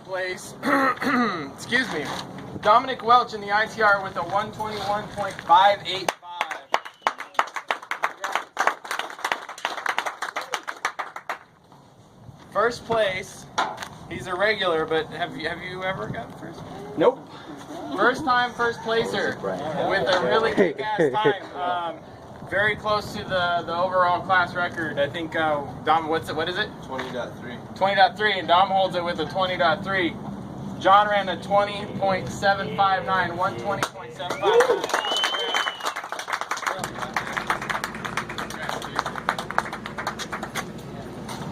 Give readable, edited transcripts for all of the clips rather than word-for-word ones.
place, excuse me, Dominic Welch in the ITR with a 121.585. First place, he's a regular, but have you ever got first place? Nope. First time first placer with a really kick-ass time. Very close to the overall class record. I think Dom, what is it? 20.3. 20.3, and Dom holds it with a 20.3. John ran a 20.759, 120.759.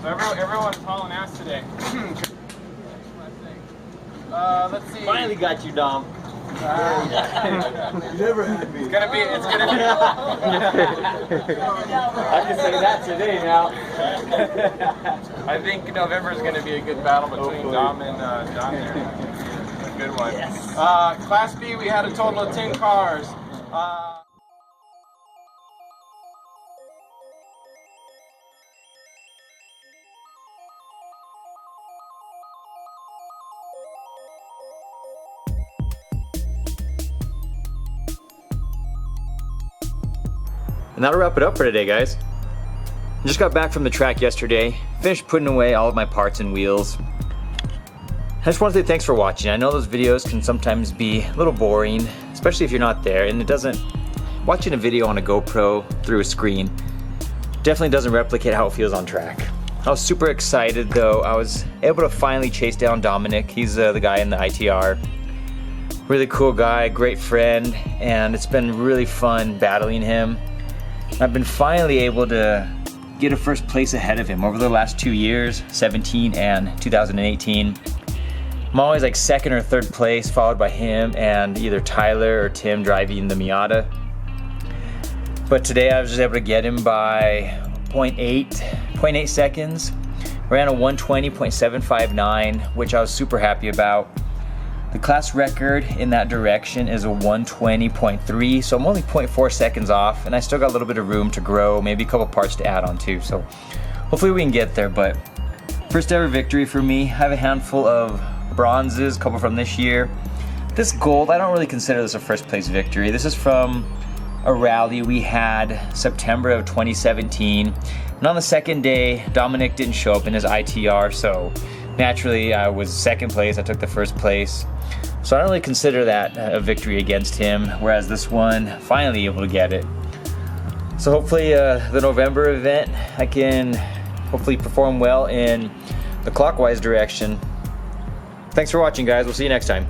So everyone's hauling ass today. Let's see. Finally got you, Dom. You never had me. It's gonna be. I can say that today now. I think November is gonna be a good battle between Dom and John there. A good one. Yes. Class B, we had a total of 10 cars. And that'll wrap it up for today, guys. I just got back from the track yesterday, finished putting away all of my parts and wheels. I just want to say thanks for watching. I know those videos can sometimes be a little boring, especially if you're not there, and watching a video on a GoPro through a screen definitely doesn't replicate how it feels on track. I was super excited though. I was able to finally chase down Dominic. He's the guy in the ITR. Really cool guy, great friend, and it's been really fun battling him. I've been finally able to get a first place ahead of him over the last 2 years, 17 and 2018. I'm always like second or third place, followed by him and either Tyler or Tim driving the Miata. But today I was just able to get him by 0.8 seconds. Ran a 120.759, which I was super happy about. The class record in that direction is a 120.3, so I'm only 0.4 seconds off, and I still got a little bit of room to grow, maybe a couple parts to add on too, so hopefully we can get there. But first ever victory for me. I have a handful of bronzes, a couple from this year. This gold, I don't really consider this a first place victory. This is from a rally we had September of 2017, and on the second day, Dominic didn't show up in his ITR, so naturally I was second place, I took the first place. So I don't really consider that a victory against him, whereas this one, finally able to get it. So hopefully the November event, I can hopefully perform well in the clockwise direction. Thanks for watching, guys. We'll see you next time.